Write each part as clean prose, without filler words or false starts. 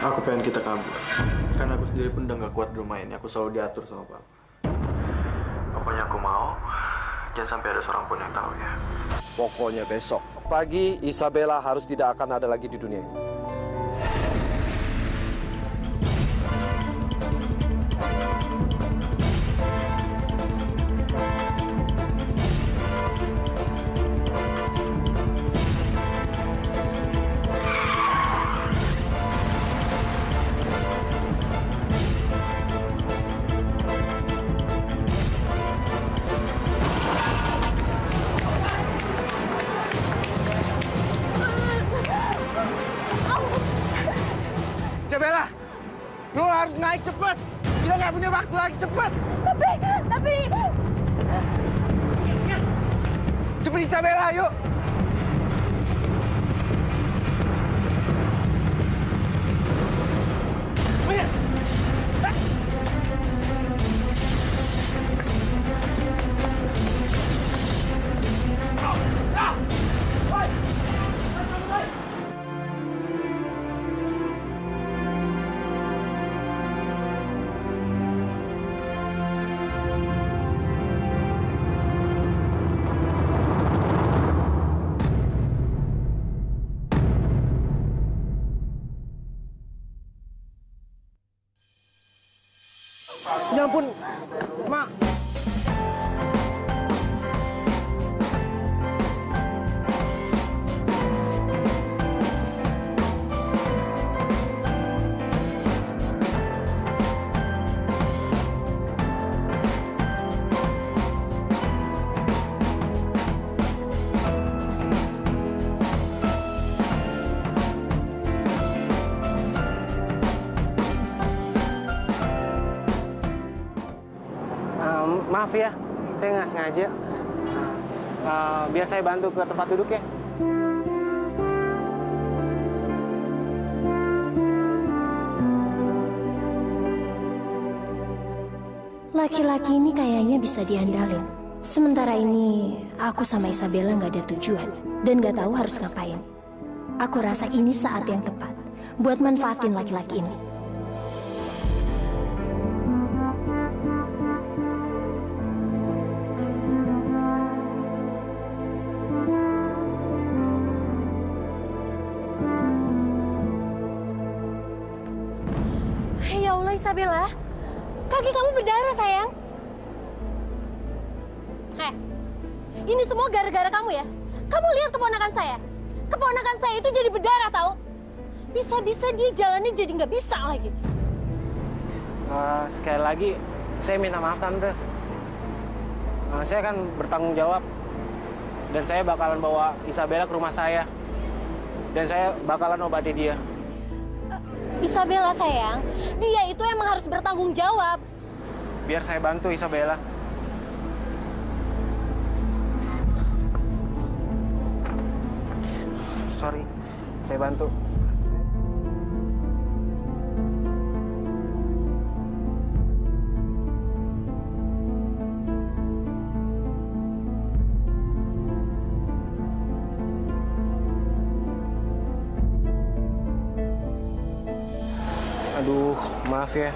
Aku pengen kita kabur. Karena aku sendiri pun udah gak kuat di rumah ini. Aku selalu diatur sama papa. Pokoknya aku mau, jangan sampai ada seorang pun yang tahu ya. Pokoknya besok pagi Isabella harus tidak akan ada lagi di dunia ini. Isabella, lu harus naik cepet. Kita nggak punya waktu lagi, cepet. Tapi... Cepet Isabella, yuk. Ya ampun, Mak. Maaf ya, saya nggak sengaja. Biar saya bantu ke tempat duduk ya. Laki-laki ini kayaknya bisa diandalin. Sementara ini, aku sama Isabella nggak ada tujuan dan nggak tahu harus ngapain. Aku rasa ini saat yang tepat buat manfaatin laki-laki ini. Ya Allah, Isabella, kaki kamu berdarah, sayang. Ini semua gara-gara kamu ya. Kamu lihat keponakan saya. Keponakan saya itu jadi berdarah, tahu? Bisa-bisa dia jalannya jadi nggak bisa lagi. Sekali lagi, saya minta maaf, Tante. Saya akan bertanggung jawab. Dan saya bakalan bawa Isabella ke rumah saya. Dan saya bakalan obati dia. Isabella, sayang, dia itu emang harus bertanggung jawab. Biar saya bantu Isabella. Sorry, saya bantu. Aduh, maaf ya.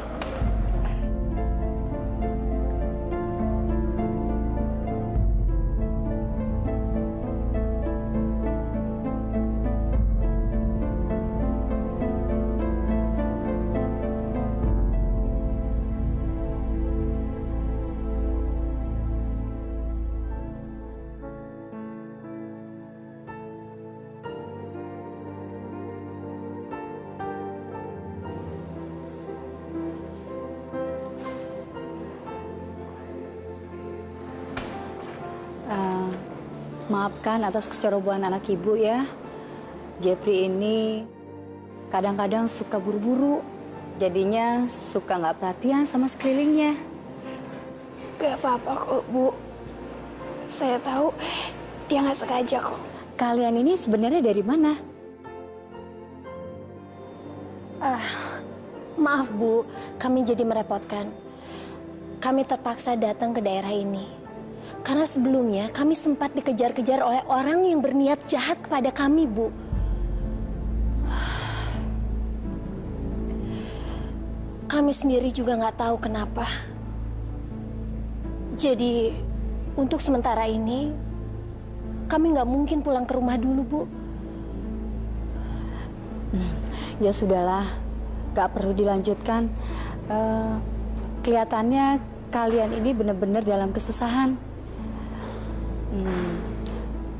Maafkan atas kecerobohan anak ibu ya. Jeffrey ini kadang-kadang suka buru-buru, jadinya suka nggak perhatian sama sekelilingnya. Gak apa-apa kok, Bu. Saya tahu dia nggak sengaja kok. Kalian ini sebenarnya dari mana? Maaf, Bu, kami jadi merepotkan. Kami terpaksa datang ke daerah ini. Karena sebelumnya kami sempat dikejar-kejar oleh orang yang berniat jahat kepada kami, Bu. Kami sendiri juga nggak tahu kenapa. Jadi, untuk sementara ini, kami nggak mungkin pulang ke rumah dulu, Bu. Ya sudahlah, nggak perlu dilanjutkan. Kelihatannya kalian ini benar-benar dalam kesusahan.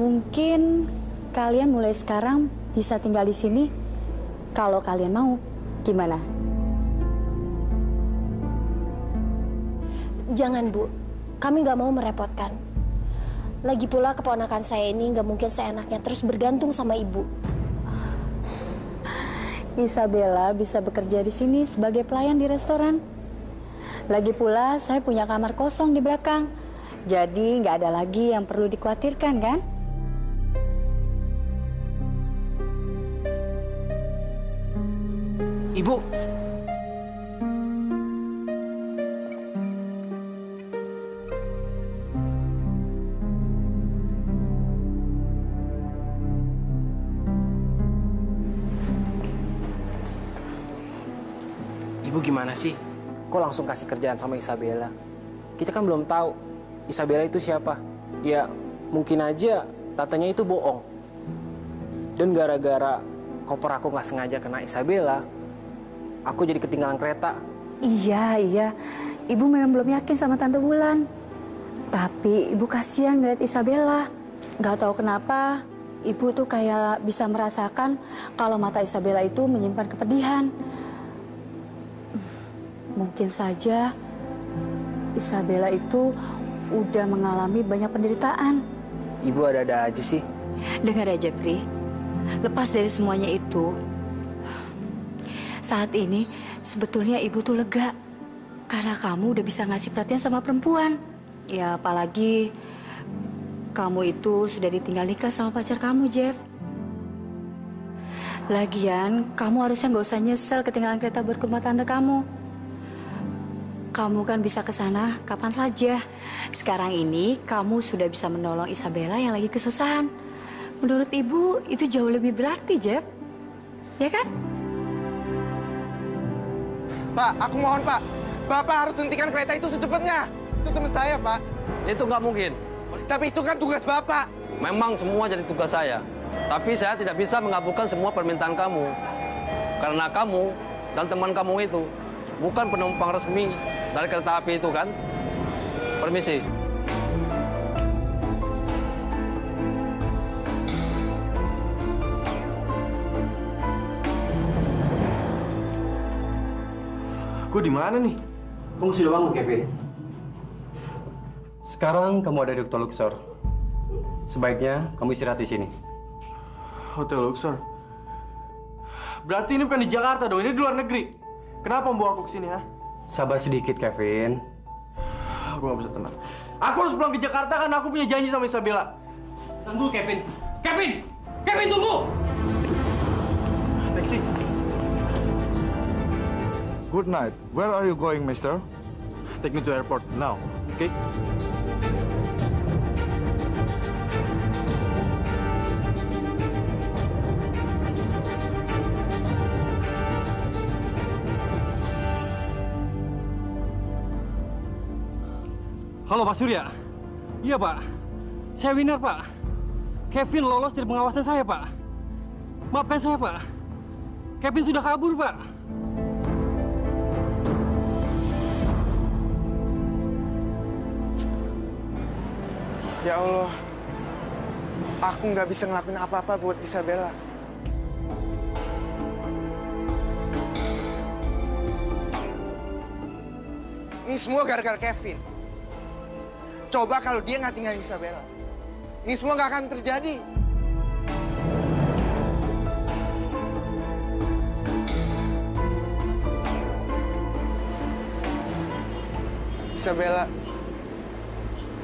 Mungkin kalian mulai sekarang bisa tinggal di sini kalau kalian mau. Gimana? Jangan, Bu. Kami nggak mau merepotkan. Lagi pula keponakan saya ini nggak mungkin seenaknya terus bergantung sama Ibu. Isabella bisa bekerja di sini sebagai pelayan di restoran. Lagi pula saya punya kamar kosong di belakang. Jadi nggak ada lagi yang perlu dikhawatirkan, kan? Ibu. Ibu gimana sih? Kok langsung kasih kerjaan sama Isabella? Kita kan belum tahu Isabella itu siapa. Ya, mungkin aja tantenya itu bohong. Dan gara-gara koper aku nggak sengaja kena Isabella, aku jadi ketinggalan kereta. Iya. Ibu memang belum yakin sama Tante Wulan. Tapi Ibu kasihan ngeliat Isabella. Gak tahu kenapa, Ibu tuh kayak bisa merasakan kalau mata Isabella itu menyimpan kepedihan. Mungkin saja Isabella itu udah mengalami banyak penderitaan. Ibu ada-ada aja sih. Dengar aja, Pri. Lepas dari semuanya itu, saat ini sebetulnya Ibu tuh lega. Karena kamu udah bisa ngasih perhatian sama perempuan. Ya, apalagi kamu itu sudah ditinggal nikah sama pacar kamu, Jeff. Lagian, kamu harusnya nggak usah nyesel ketinggalan kereta buat ke rumah tante kamu. Kamu kan bisa ke sana kapan saja. Sekarang ini kamu sudah bisa menolong Isabella yang lagi kesusahan. Menurut Ibu itu jauh lebih berarti, Jeff. Ya kan? Pak, aku mohon, Pak. Bapak harus hentikan kereta itu secepatnya. Itu teman saya, Pak. Itu nggak mungkin. Tapi itu kan tugas Bapak. Memang semua jadi tugas saya. Tapi saya tidak bisa mengabulkan semua permintaan kamu. Karena kamu dan teman kamu itu bukan penumpang resmi dari kereta api itu, kan? Permisi. Gue di mana nih? Kamu sudah bangun, Kevin. Sekarang kamu ada di Hotel Luxor. Sebaiknya kamu istirahat di sini. Hotel Luxor? Berarti ini bukan di Jakarta dong, ini di luar negeri. Kenapa membawa aku ke sini, ha? Sabar sedikit, Kevin. Aku nggak bisa tenang. Aku harus pulang ke Jakarta karena aku punya janji sama Isabella. Tunggu, Kevin. Kevin! Kevin, tunggu! Taksi. Good night. Where are you going, mister? Take me to airport now, okay? Halo, Pak Surya. Iya, Pak. Saya Winner, Pak. Kevin lolos dari pengawasan saya, Pak. Maafkan saya, Pak. Kevin sudah kabur, Pak. Ya Allah, aku nggak bisa ngelakuin apa-apa buat Isabella. Ini semua gara-gara Kevin. Coba kalau dia nggak tinggalin Isabella, ini semua nggak akan terjadi. Isabella,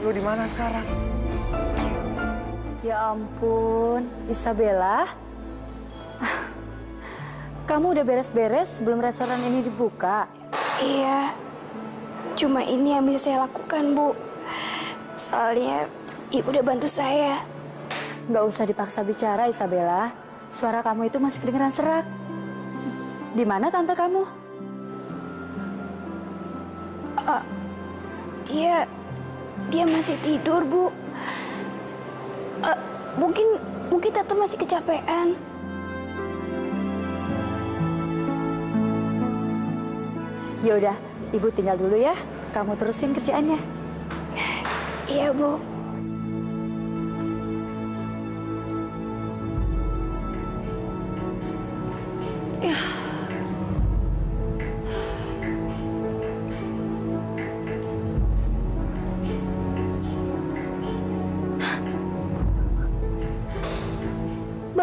lu di mana sekarang? Ya ampun, Isabella. Kamu udah beres-beres sebelum restoran ini dibuka? Iya, cuma ini yang bisa saya lakukan, Bu. Soalnya Ibu udah bantu saya. Nggak usah dipaksa bicara, Isabella. Suara kamu itu masih kedengeran serak. Di mana tante kamu? Dia masih tidur, Bu. Mungkin Tante masih kecapean. Ya udah, Ibu tinggal dulu ya. Kamu terusin kerjaannya. Iya, Bu.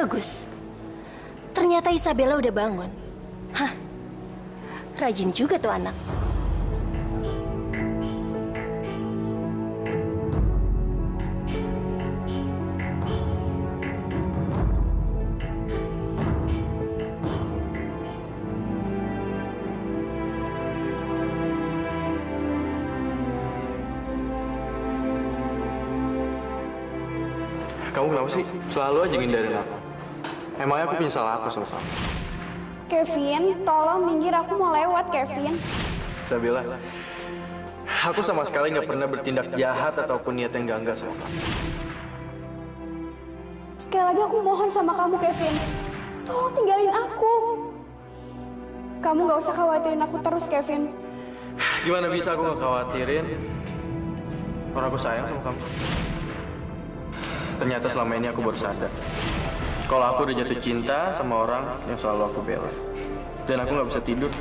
Bagus. Ternyata Isabella udah bangun. Hah, rajin juga tuh anak. Kamu kenapa sih selalu aja ngindarin aku? Emangnya aku punya salah apa sama kamu? Kevin, tolong minggir, aku mau lewat, Kevin. Isabella, aku sama sekali nggak pernah bertindak jahat ataupun niat yang enggak sama kamu. Sekali lagi aku mohon sama kamu, Kevin. Tolong tinggalin aku. Kamu nggak usah khawatirin aku terus, Kevin. Gimana bisa aku nggak khawatirin? Orang aku sayang sama kamu. Ternyata selama ini aku baru sadar kalau aku udah jatuh cinta sama orang yang selalu aku bela. Dan aku nggak bisa tidur.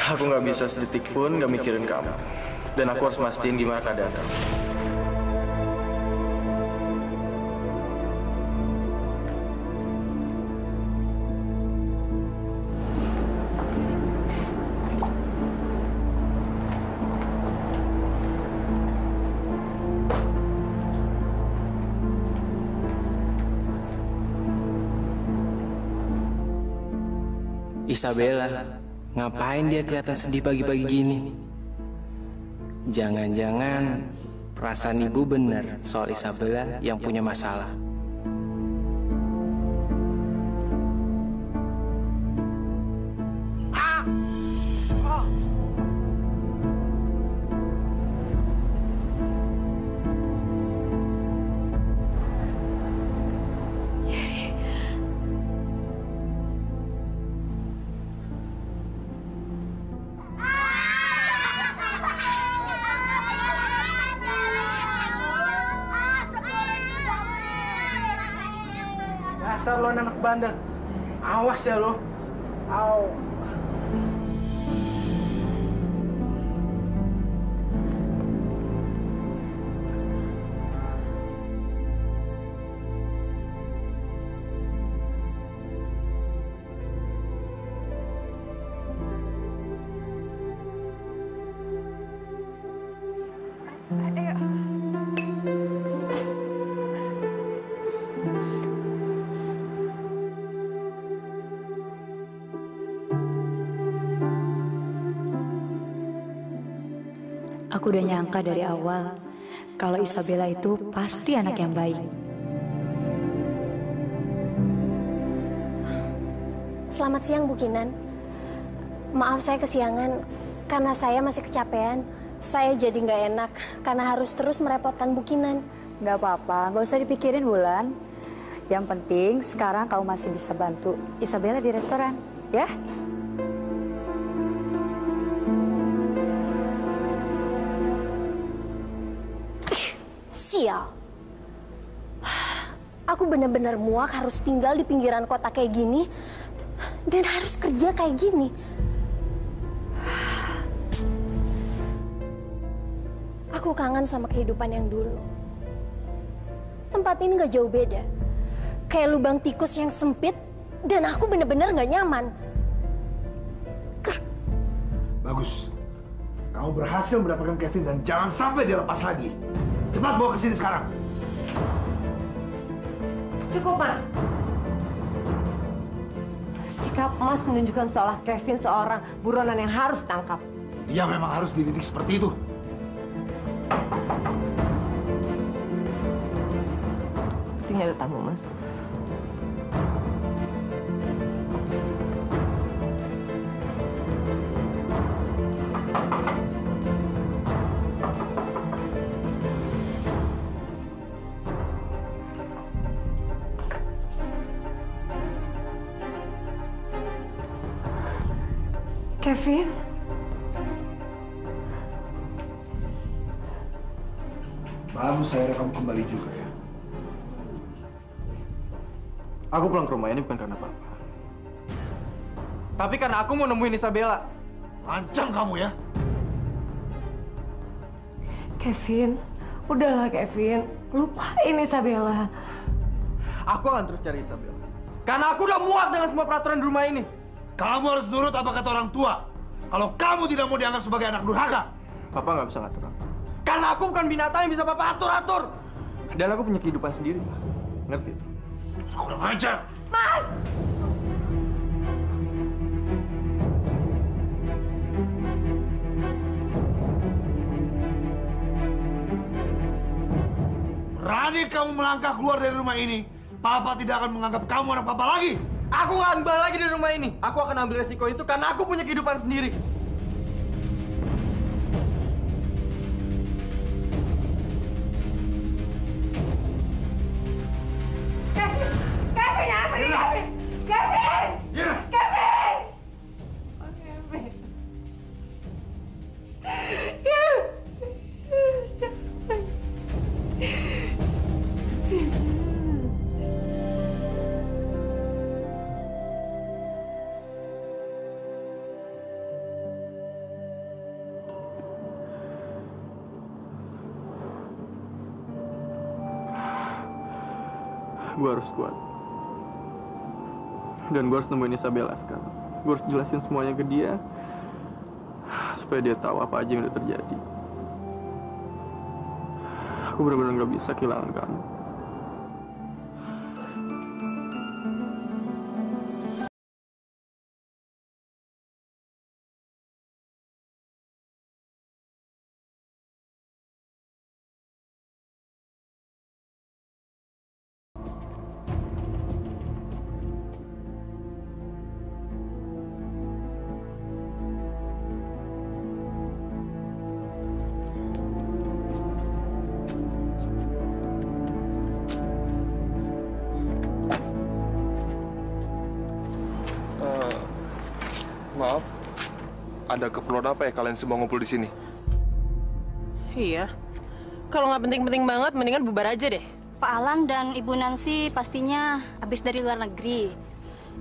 Aku nggak bisa sedetik pun nggak mikirin kamu. Dan aku harus mastiin gimana keadaan kamu. Isabella, ngapain dia kelihatan sedih pagi-pagi gini? Jangan-jangan perasaan ibu benar soal Isabella yang punya masalah. Dasar lo anak bandel. Awas ya lo. Au. Aku udah nyangka dari awal kalau Isabella itu pasti anak yang baik. Selamat siang, Bu Kinan. Maaf saya kesiangan karena saya masih kecapean. Saya jadi nggak enak karena harus terus merepotkan Bu Kinan. Nggak apa-apa, nggak usah dipikirin, Wulan. Yang penting sekarang kamu masih bisa bantu Isabella di restoran, ya? Sial. Aku benar-benar muak harus tinggal di pinggiran kota kayak gini dan harus kerja kayak gini. Aku kangen sama kehidupan yang dulu. Tempat ini gak jauh beda. Kayak lubang tikus yang sempit dan aku benar-benar gak nyaman. Bagus. Kamu berhasil mendapatkan Kevin dan jangan sampai dia lepas lagi. Cepat bawa ke sini sekarang. Cukup, Mas. Sikap Mas menunjukkan seolah Kevin seorang buronan yang harus tangkap. Dia memang harus dididik seperti itu. Sepertinya ada tamu, Mas. Kevin? Bagus, akhirnya kamu kembali juga ya. Aku pulang ke rumah ini bukan karena Papa. Tapi karena aku mau nemuin Isabella. Lancang kamu ya. Kevin, udahlah Kevin. Lupain Isabella. Aku akan terus cari Isabella. Karena aku udah muak dengan semua peraturan di rumah ini. Kamu harus nurut apa kata orang tua. Kalau kamu tidak mau dianggap sebagai anak durhaka. Papa nggak bisa ngatur aku. Karena aku bukan binatang yang bisa Papa atur-atur. Dan aku punya kehidupan sendiri, Ma. Ngerti? Aku udah ngajar. Mas! Berani kamu melangkah keluar dari rumah ini, Papa tidak akan menganggap kamu anak Papa lagi. Aku nggak ambil lagi di rumah ini. Aku akan ambil resiko itu karena aku punya kehidupan sendiri. Kevin, apa ini? Kevin! Ira! Kevin! Oh, Kevin. Gue harus kuat. Dan gue harus nemuin Isabella sekarang. Gue harus jelasin semuanya ke dia. Supaya dia tahu apa aja yang udah terjadi. Aku benar-benar gak bisa kehilangan kamu. Maaf, ada keperluan apa ya kalian semua ngumpul di sini? Iya, kalau nggak penting-penting banget, mendingan bubar aja deh. Pak Alan dan Ibu Nancy pastinya habis dari luar negeri.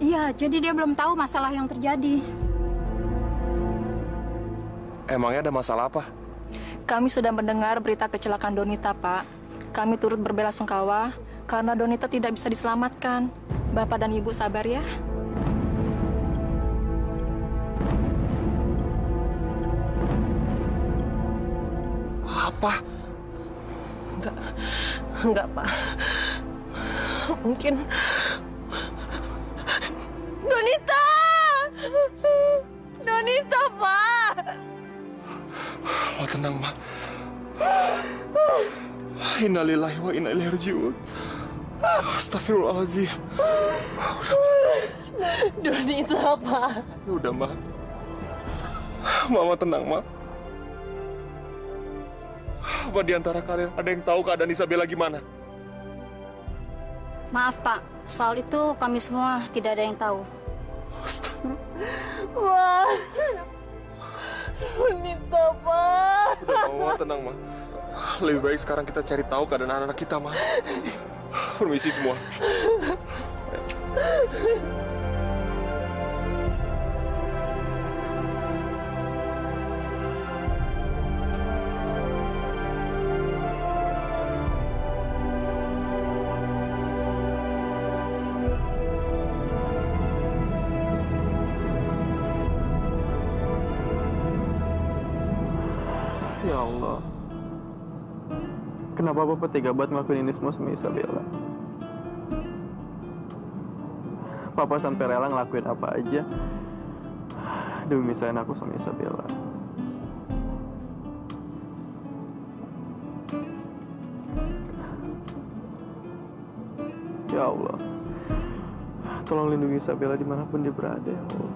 Iya, jadi dia belum tahu masalah yang terjadi. Emangnya ada masalah apa? Kami sudah mendengar berita kecelakaan Donita, Pak. Kami turut berbelasungkawa karena Donita tidak bisa diselamatkan. Bapak dan Ibu sabar ya. Apa? Enggak, Pak. Mungkin Donita! Donita, Pak! Ma, tenang, Ma. Innalillahi wa inna ilaihi raji'un. Astagfirullahaladzim. Donita, Pak. Udah, Ma. Mama tenang, Ma. Apa di antara kalian ada yang tahu keadaan Isabella gimana? Maaf, Pak. Soal itu kami semua tidak ada yang tahu. Wah. Donita, Pak. Udah, Ma, tenang, Ma. Lebih baik sekarang kita cari tahu keadaan anak-anak kita, Ma. Permisi semua. Ya Allah. Kenapa Papa tega banget ngelakuin ini semua sama Isabella? Papa sampai rela ngelakuin apa aja demi misahin aku sama Isabella. Ya Allah, tolong lindungi Isabella dimanapun dia berada, ya Allah.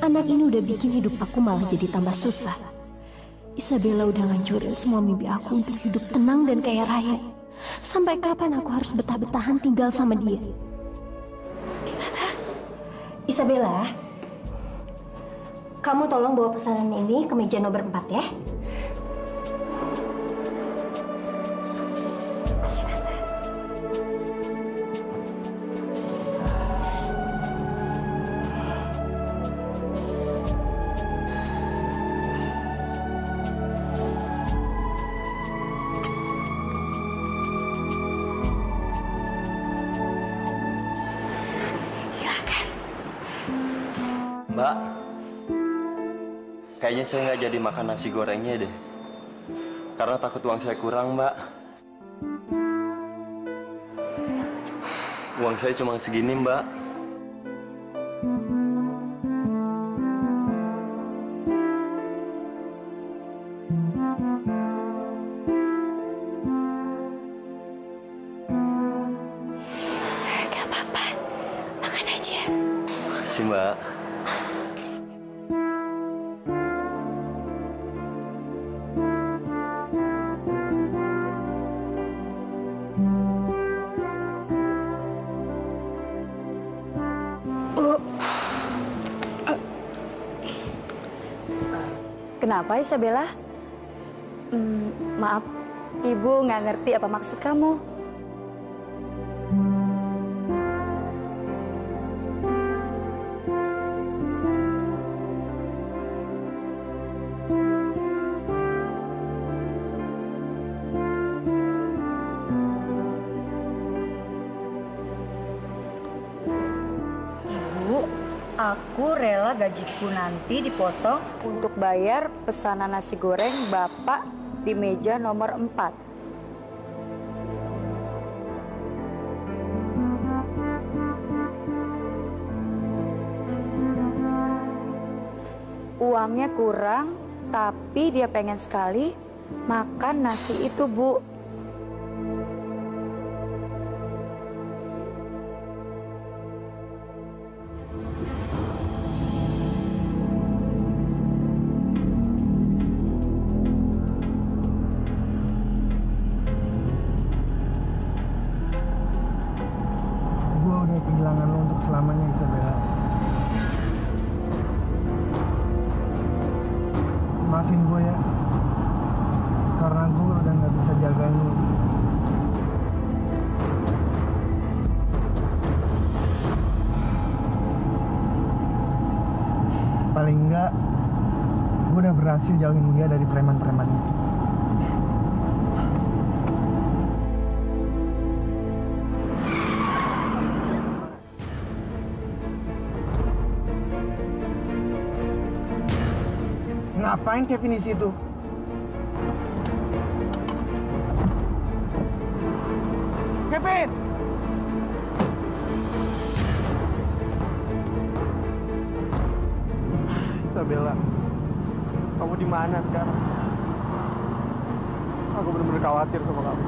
Anak ini udah bikin hidup aku malah jadi tambah susah. Isabella udah ngancurin semua mimpi aku untuk hidup tenang dan kaya raya. Sampai kapan aku harus betah-betahan tinggal sama dia? Isabella, kamu tolong bawa pesanan ini ke meja nomor 4 ya. Mbak, kayaknya saya nggak jadi makan nasi gorengnya deh. Karena takut uang saya kurang, Mbak. Uang saya cuma segini, Mbak. Gak apa-apa, makan aja. Makasih, Mbak. Kenapa Isabella? Maaf, Ibu nggak ngerti apa maksud kamu. Aku rela gajiku nanti dipotong untuk bayar pesanan nasi goreng Bapak di meja nomor 4. Uangnya kurang, tapi dia pengen sekali makan nasi itu, Bu. Kehilangan lo untuk selamanya, Isabella. Maafin gue ya, karena gue udah nggak bisa jagain lo. Paling enggak, gue udah berhasil jauhin dia dari preman-preman itu. Ngapain Kevin di situ? Kevin! Isabella, kamu di mana sekarang? Aku benar-benar khawatir sama kamu.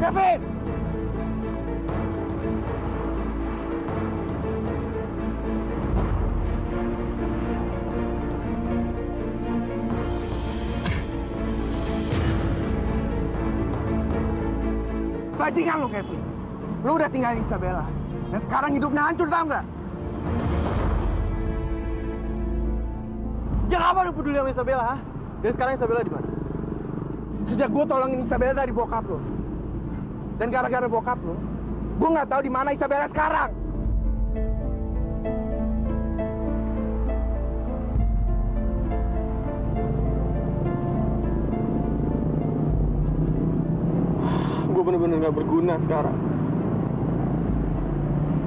Kevin! Bajingan lo, Kevin. Lo udah tinggalin Isabella. Dan sekarang hidupnya hancur, tau nggak? Sejak kapan lo peduli sama Isabella, ha? Dan sekarang Isabella di mana? Sejak gue tolongin Isabella dari bokap lo. Dan gara-gara bokap lo, gue nggak tahu di mana Isabella sekarang. Gue bener-bener gak berguna sekarang.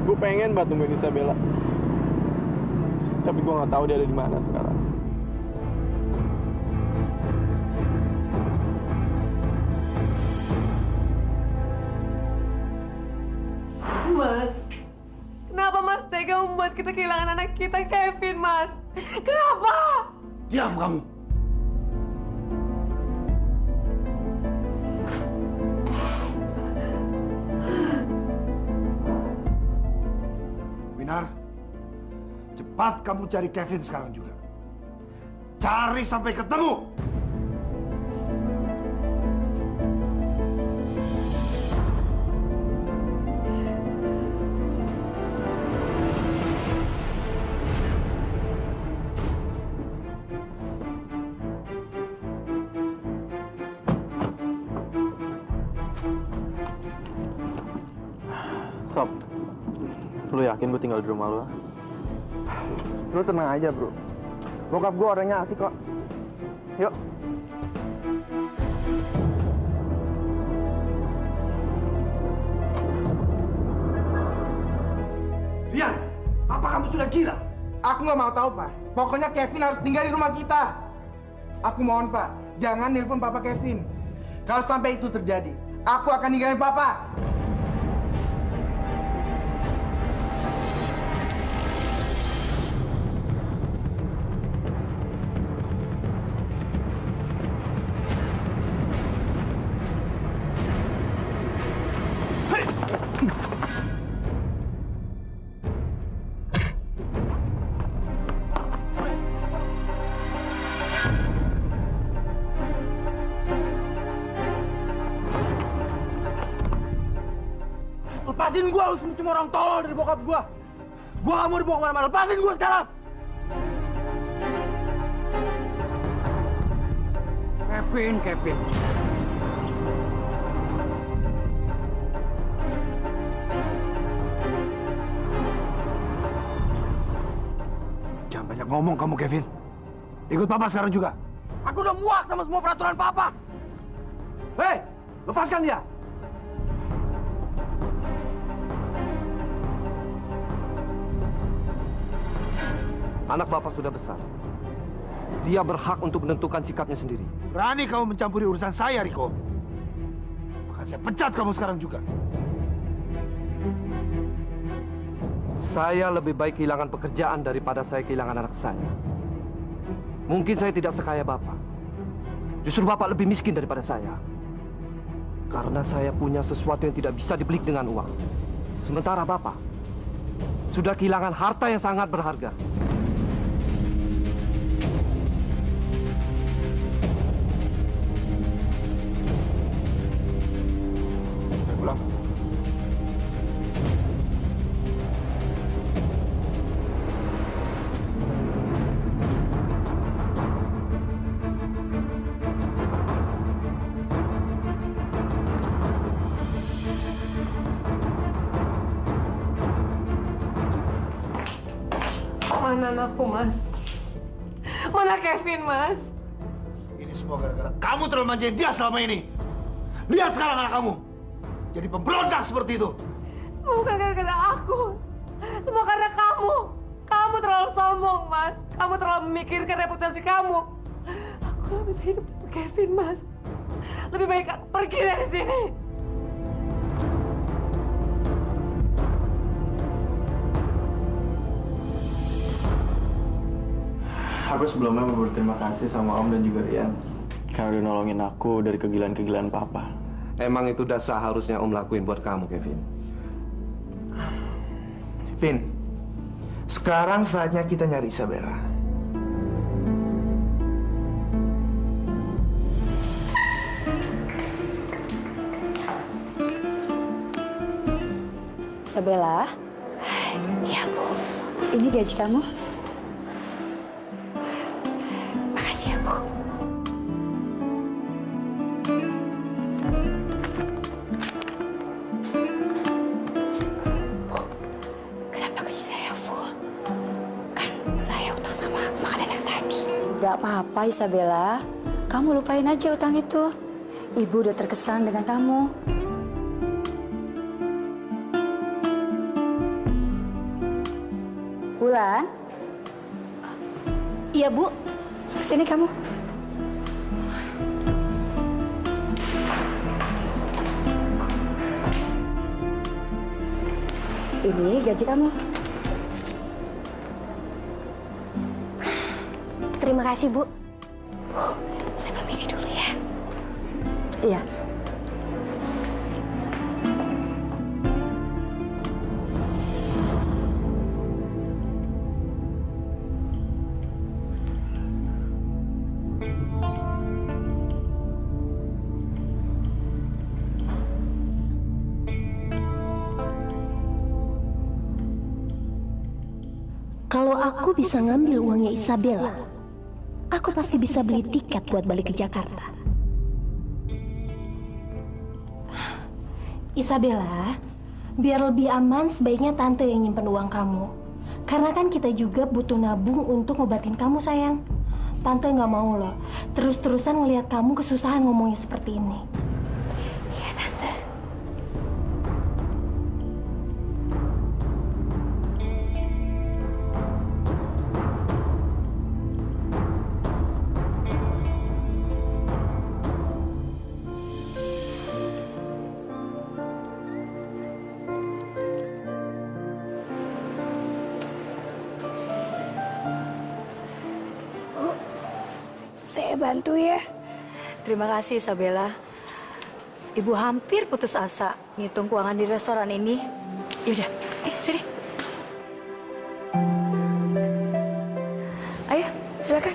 Gue pengen banget nemuin Isabella, tapi gue gak tahu dia ada di mana sekarang. Mas, kenapa Mas tega membuat kita kehilangan anak kita, Kevin, Mas? Kenapa? Diam kamu. Cepat kamu cari Kevin sekarang juga. Cari sampai ketemu. Sob, lu yakin gue tinggal di rumah lu? Lu tenang aja, bro. Bokap gue orangnya asik kok. Yuk. Rian, apa kamu sudah gila? Aku nggak mau tahu, Pak. Pokoknya Kevin harus tinggal di rumah kita. Aku mohon, Pak, jangan nelpon Papa Kevin. Kalau sampai itu terjadi, aku akan ninggalin Papa. Lepasin gua, lu cuma orang tolol dari bokap gua. Gua gak mau dibawa kemana-mana. Lepasin gua sekarang. Kevin. Jangan banyak ngomong kamu, Kevin. Ikut Papa sekarang juga. Aku udah muak sama semua peraturan Papa. Hei, lepaskan dia. Anak Bapak sudah besar. Dia berhak untuk menentukan sikapnya sendiri. Berani kamu mencampuri urusan saya, Riko. Maka saya pecat kamu sekarang juga. Saya lebih baik kehilangan pekerjaan daripada saya kehilangan anak saya. Mungkin saya tidak sekaya Bapak. Justru Bapak lebih miskin daripada saya. Karena saya punya sesuatu yang tidak bisa dibeli dengan uang. Sementara Bapak sudah kehilangan harta yang sangat berharga. Pulang. Mana anakku, Mas? Mana Kevin, Mas? Ini semua gara-gara kamu terlalu manjain dia selama ini. Lihat sekarang anak kamu. Jadi pemberontak seperti itu. Semua bukan gara-gara aku. Semua karena kamu. Kamu terlalu sombong, Mas. Kamu terlalu memikirkan reputasi kamu. Aku gak bisa hidup tanpa Kevin, Mas. Lebih baik aku pergi dari sini. Aku sebelumnya mau berterima kasih sama Om dan juga Rian karena udah nolongin aku dari kegilaan-kegilaan Papa. Emang itu udah seharusnya Om lakuin buat kamu, Kevin. Vin, sekarang saatnya kita nyari Isabella. Isabella? Iya, Bu. Ini gaji kamu. Makasih ya, Bu. Bu, kenapa gaji saya full? Kan saya utang sama makanan yang tadi. Gak apa-apa, Isabella. Kamu lupain aja utang itu. Ibu udah terkesan dengan kamu. Bulan? Iya, Bu. Sini kamu. Ini gaji kamu. Terima kasih, Bu. Bu, saya permisi dulu ya. Iya. Kalau aku bisa ngambil uangnya Isabella, aku pasti bisa beli tiket buat balik ke Jakarta. Isabella, biar lebih aman sebaiknya tante yang nyimpen uang kamu. Karena kan kita juga butuh nabung untuk ngobatin kamu, sayang. Tante nggak mau loh terus-terusan ngelihat kamu kesusahan ngomongnya seperti ini. Iya, Tante. Saya bantu ya. Terima kasih, Isabella. Ibu hampir putus asa ngitung keuangan di restoran ini. Yaudah, sini. Ayo, silakan.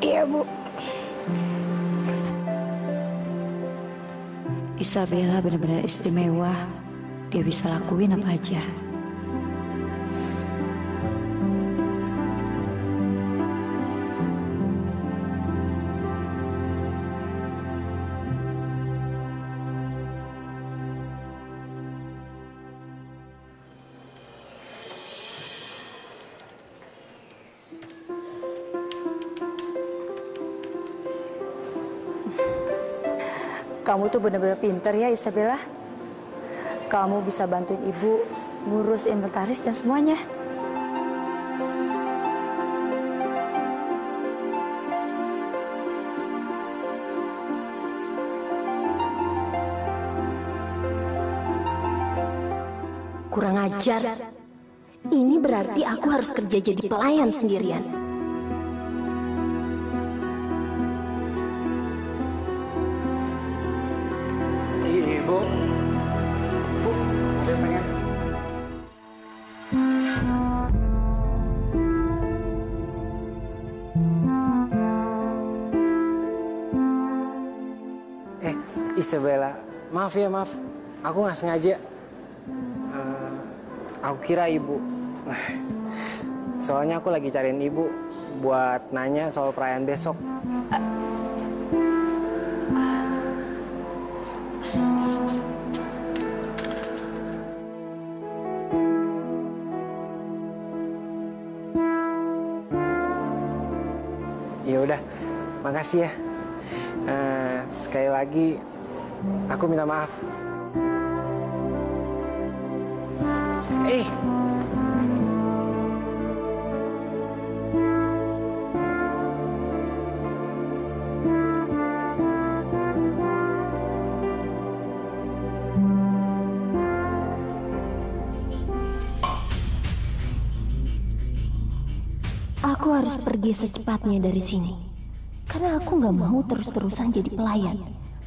Iya, Bu. Isabella benar-benar istimewa. Dia bisa lakuin apa aja. Kamu tuh benar-benar pinter ya, Isabella. Kamu bisa bantuin ibu ngurus inventaris dan semuanya. Kurang ajar. Ini berarti aku harus kerja jadi pelayan sendirian. Bu, ada yang pengen? Isabella, maaf ya, maaf. Aku nggak sengaja. Aku kira ibu. Soalnya aku lagi cariin ibu buat nanya soal perayaan besok. Ya udah, makasih ya. Sekali lagi, aku minta maaf. Aku harus pergi secepatnya dari sini. Karena aku nggak mau terus-terusan jadi pelayan.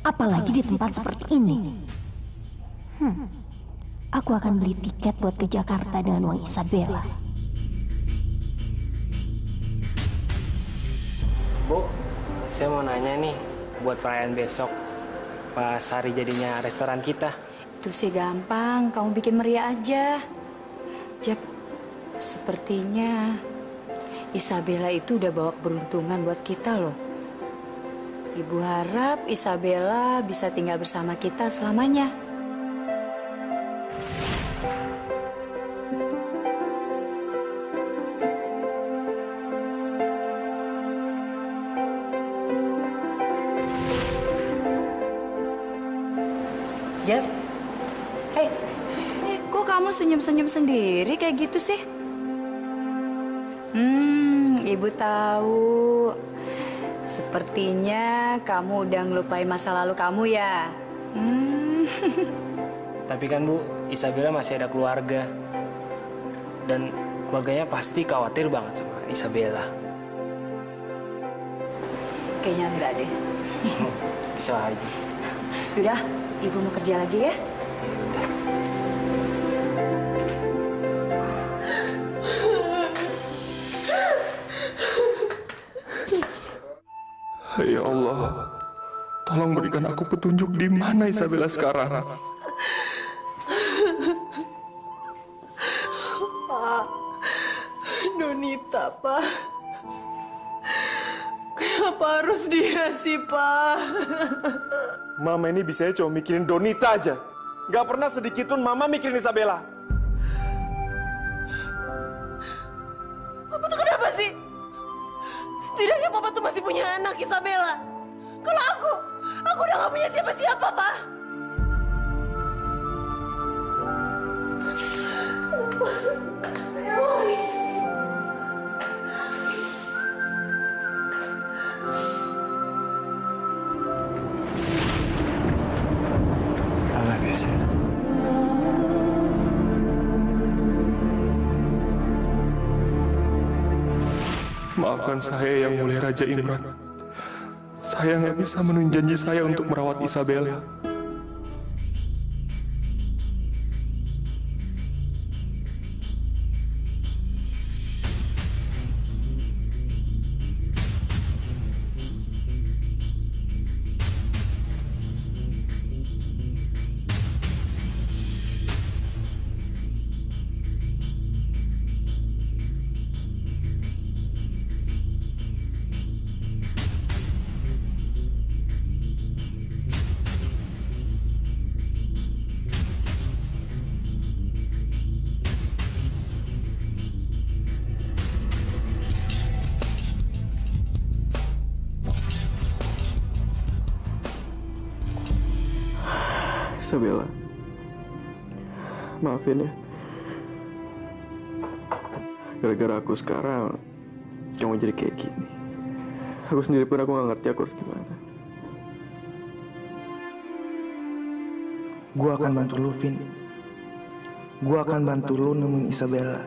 Apalagi di tempat seperti ini. Aku akan beli tiket buat ke Jakarta dengan uang Isabella. Bu, saya mau nanya nih, buat perayaan besok, pas hari jadinya restoran kita. Itu sih gampang, kamu bikin meriah aja. Jep, sepertinya Isabella itu udah bawa keberuntungan buat kita loh. Ibu harap Isabella bisa tinggal bersama kita selamanya. Jep, kok kamu senyum-senyum sendiri kayak gitu sih? Ibu tahu. Sepertinya kamu udah ngelupain masa lalu kamu ya. Tapi kan Bu, Isabella masih ada keluarga. Dan keluarganya pasti khawatir banget sama Isabella. Kayaknya enggak deh. Bisa aja. Yaudah, Ibu mau kerja lagi ya. Ya Allah, tolong berikan aku petunjuk di mana Isabella sekarang. Donita, Pak. Kenapa harus dia sih, Pak? Mama ini bisanya cuma mikirin Donita aja. Gak pernah sedikit pun Mama mikirin Isabella. Papa tuh kenapa sih? Setidaknya Papa tuh masih punya anak, Isabella. Kalau aku udah gak punya siapa-siapa, Pak. I love you, Sid. Maafkan saya yang mulia Raja Imran. Saya nggak bisa memenuhi janji saya untuk merawat Isabella. Isabella, maafin ya. Gara-gara aku sekarang, kamu jadi kayak gini. Aku sendiri pun aku gak ngerti aku harus gimana. Gua akan bantu lu, Vin. Gua akan bantu lu nemuin Isabella.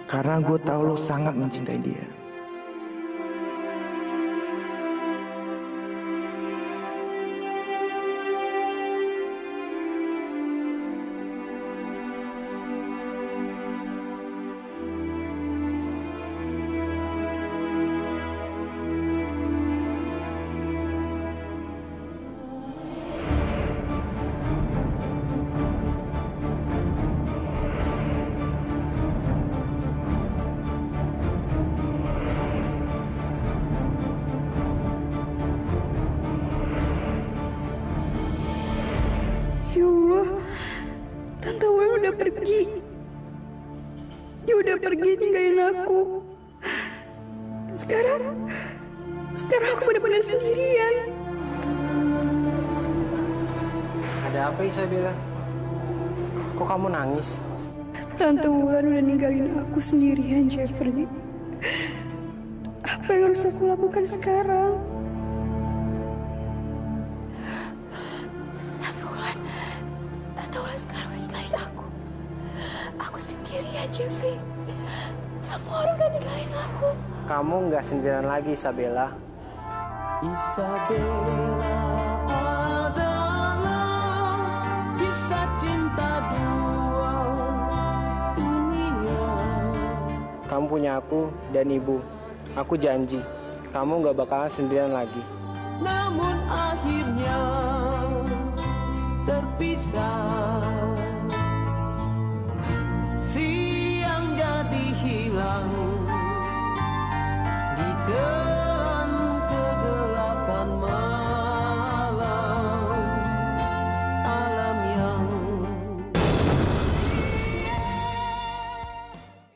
Karena gue tahu lu sangat mencintai dia. Ya Allah, Tante Wen udah pergi. Dia udah pergi ninggalin aku. Sekarang aku benar-benar sendirian. Ada apa, Isabella? Kok kamu nangis? Tante Wulan udah ninggalin aku sendirian, Jeffrey. Apa yang harus aku lakukan sekarang? Tante Wulan sekarang udah ninggalin aku. Aku sendirian, Jeffrey. Semua orang udah ninggalin aku. Kamu nggak sendirian lagi, Isabella. Isabella adalah kisah cinta dua dunia. Kamu punya aku dan ibu. Aku janji, kamu nggak bakalan sendirian lagi. Namun akhirnya terpisah.